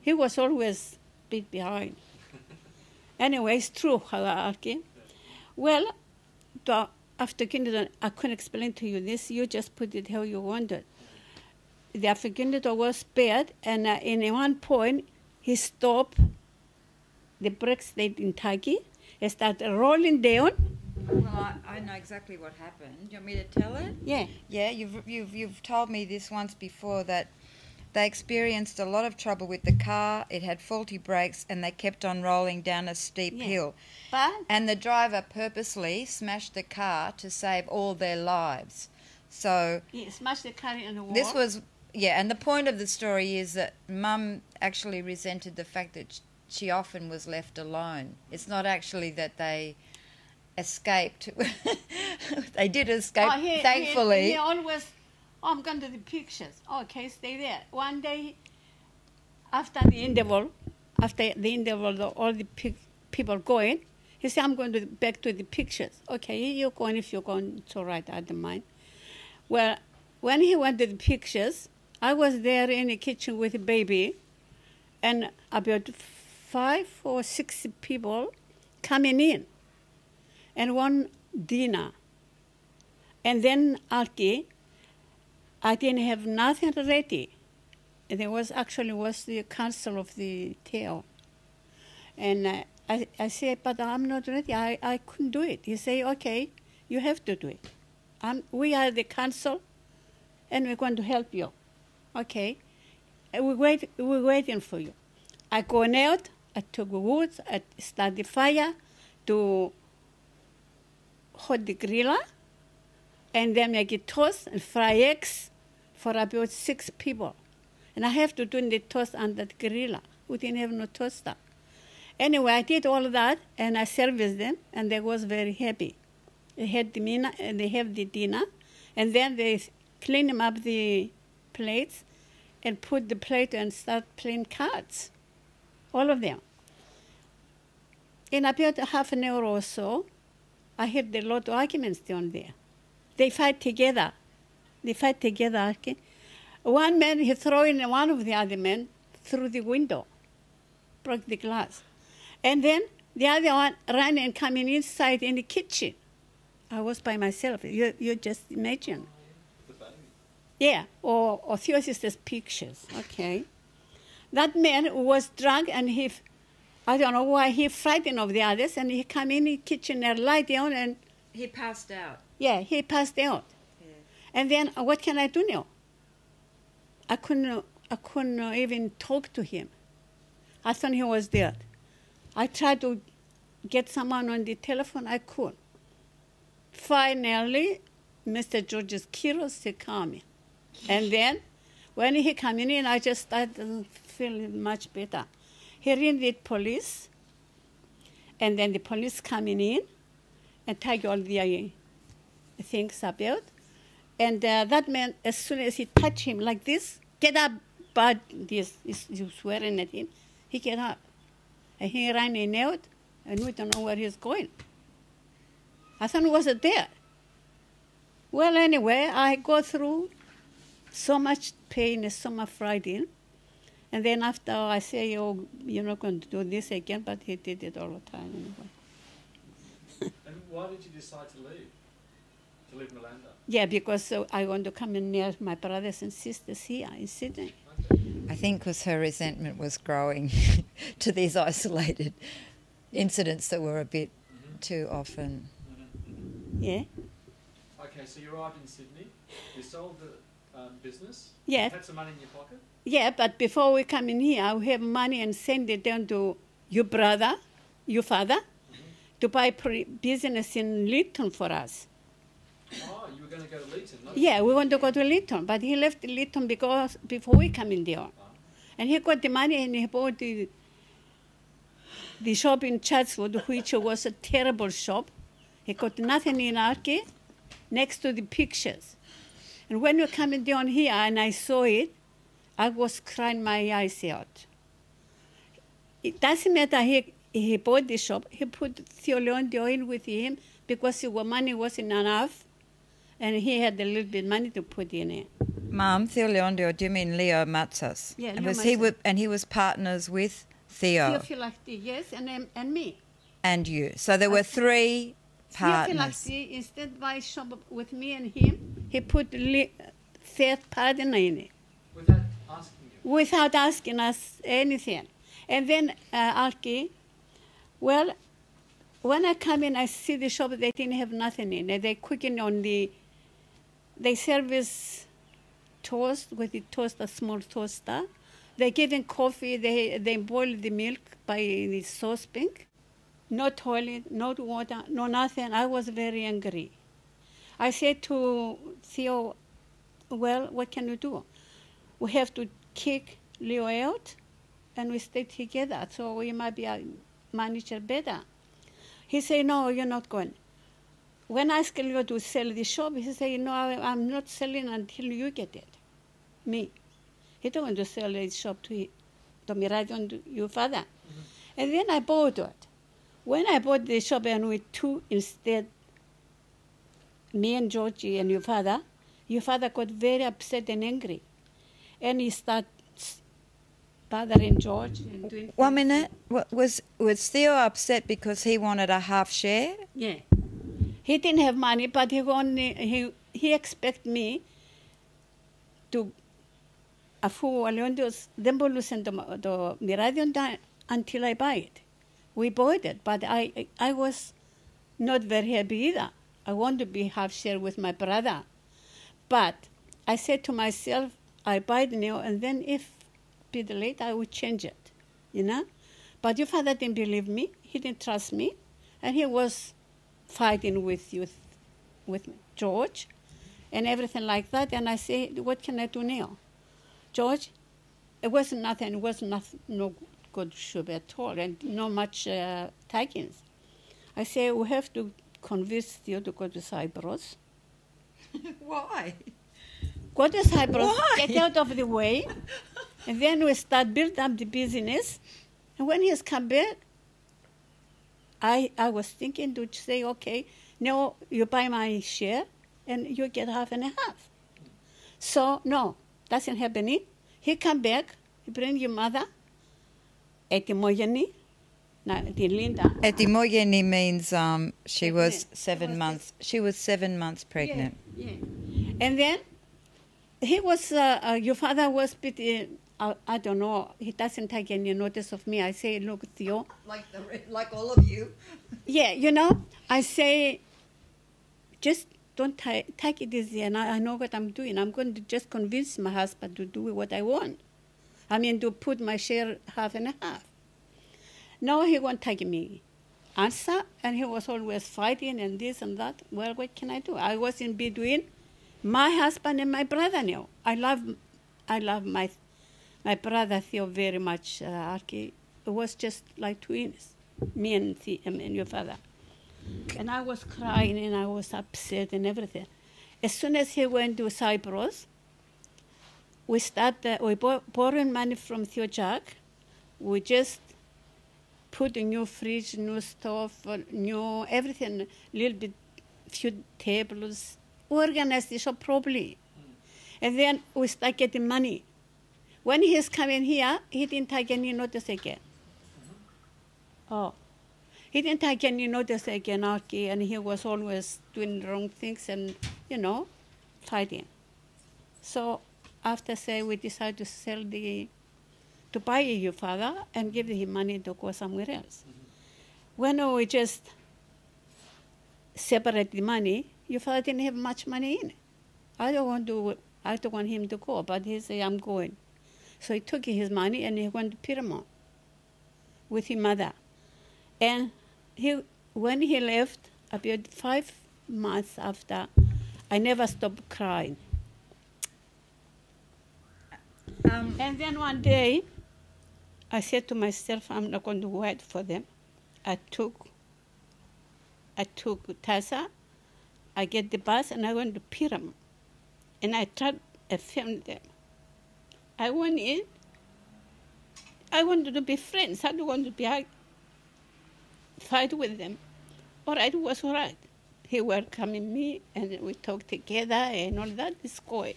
He was always a bit behind. Anyway, it's true, hierarchy. Well, after kindergarten, I couldn't explain to you this. You just put it how you wanted. The after kindergarten was bad, and in one point, he stopped. The brakes stayed in Taki. It started rolling down. Well, I know exactly what happened. Do you want me to tell it? Yeah. Yeah, you've told me this once before, that they experienced a lot of trouble with the car. It had faulty brakes, and they kept on rolling down a steep hill. And the driver purposely smashed the car to save all their lives. So he smashed the car in the wall. This was, yeah, and the point of the story is that Mum actually resented the fact that she often was left alone. It's not actually that they escaped. They did escape, thankfully. He always, I'm going to the pictures. Okay, stay there. One day, after the interval, all the people going, he said, I'm going back to the pictures. Okay, you're going. If you're going, it's all right, I don't mind. Well, when he went to the pictures, I was there in the kitchen with the baby, and about 5 or 6 people coming in, and one dinner. And then Alki, I didn't have nothing ready. There was the council of the Theo. And I said, but I'm not ready. I couldn't do it. He said, okay, you have to do it. We are the council, and we're going to help you. Okay. We're waiting for you. I go out, I took wood, I started the fire to hot the griller, and then make it toast and fry eggs for about 6 people. And I have to do the toast under the griller. We didn't have no toaster. Anyway, I did all that, and I serviced them, and they was very happy. They have the dinner, and then they clean up the plates and put the plate and start playing cards, all of them. In about half an hour or so, I heard a lot of arguments down there. They fight together. Okay? One man, he threw in one of the other men through the window, broke the glass. And then the other one ran and coming inside in the kitchen. I was by myself. You just imagine. Yeah, or Theo sister's pictures. Okay. That man was drunk, and I don't know why, he frightened of the others, and he come in the kitchen and lie down, and he passed out. Yeah, he passed out. Yeah. And then what can I do now? I couldn't even talk to him. I thought he was dead. I tried to get someone on the telephone. I couldn't. Finally, Mr. George's Keros, he came in. And then when he came in, I just started feeling much better. He ring the police, and then the police coming in and take all the things about. And that man, as soon as he touched him like this, get up, but this is swearing at him, he get up. And he ran in out, and we don't know where he's going. I thought he was there. Well, anyway, I go through so much pain and so much frightened. And then after I say, oh, you're not going to do this again, but he did it all the time anyway. And why did you decide to leave? To leave Malanda? Yeah, because I want to come in near my brothers and sisters here in Sydney. Okay. I think because her resentment was growing to these isolated incidents that were a bit too often. Yeah. Okay, so you arrived in Sydney. You sold the business. Yeah. You had some money in your pocket. Yeah, but before we come in here, we have money and send it down to your brother, your father, to buy business in Lytton for us. Oh, you were going to go to Lytton? Yeah, we want to go to Lytton, but he left Lytton because before we come in there. And he got the money and he bought the shop in Chatswood, which was a terrible shop. He got nothing in Arki, next to the pictures. And when we coming down here and I saw it, I was crying my eyes out. It doesn't matter, he bought the shop. He put Theo in with him because money wasn't enough. And he had a little bit money to put in it. Mum, Theo Leondo, do you mean Leo Matsas? Yeah, and Leo he was partners with Theo. Theophilacti, yes, and me. And you. So there were 3 partners. Theophilacti, instead buy shop with me and him, he put third partner in it. Without asking you? Without asking us anything. And then Arki, well, when I come in, I see the shop, they didn't have nothing in it. They cooking on they service toast with the toast, a small toaster. They giving coffee, they boil the milk by the saucepan. No toilet, no water, no nothing. I was very angry. I said to Theo, well, what can we do? We have to kick Leo out and we stay together, so we might be a manager better. He said, no, you're not going. When I asked Leo to sell the shop, he said, no, I'm not selling until you get it. Me. He don't want to sell the shop to Miradion, to your father. Mm-hmm. And then I bought it. When I bought the shop and we 2 instead, me and Georgie and your father got very upset and angry. And he started bothering George and doing 1 minute. Was Theo upset because he wanted a half share? Yeah. He didn't have money, but he expect me to afu aliondos dembolus and the Miradion until I buy it. We bought it, but I was not very happy either. I want to be half share with my brother. But I said to myself, I buy it now, and then if be the late, I will change it, you know. But your father didn't believe me. He didn't trust me, and he was fighting with George, and everything like that. And I say, what can I do now, George? It wasn't nothing. It was no good soup at all, and not much takings. I say we have to convince Theo to go to Cyprus. Why? Go to Cyprus, Why? get out of the way, and then we start build up the business. And when he's come back, I was thinking to say, okay, now you buy my share, and you get half and a half. So no, doesn't happen. He come back, he bring your mother, Etimogeni, Linda. Etimogeni means she was 7 months. She was 7 months pregnant. Yeah. And then he was, your father was pretty, I don't know, he doesn't take any notice of me. I say, look, Theo. Like all of you. Yeah, you know, I say, just don't take it easy, and I know what I'm doing. I'm going to just convince my husband to do what I want. I mean, to put my share half and a half. No, he won't take me answer, and he was always fighting and this and that. Well, what can I do? I was in between my husband and my brother now. I love my brother Theo very much, Arki. It was just like twins, me and your father. And I was crying and I was upset and everything. As soon as he went to Cyprus, we borrowed money from Theo Jack. We just put a new fridge, new stove, new everything, little bit, few tables, organized the shop properly. And then we start getting money. When he's coming here, he didn't take any notice again. Oh. He didn't take any notice again, Arki, and he was always doing wrong things and, you know, fighting. So after we decided to sell to buy your father and give him money to go somewhere else. Mm-hmm. When we just separate the money, your father didn't have much money in it. I don't want him to go, but he said, I'm going. So he took his money and he went to Pyramid with his mother. And when he left, about 5 months after, I never stopped crying. And then one day, I said to myself, I'm not going to wait for them. I took Tessa, I get the bus, and I went to Pyramid. And I tried to film them. I went in. I wanted to be friends. I don't want to be fight with them. All right, it was all right. he welcoming me, and we talk together and all that. It's good.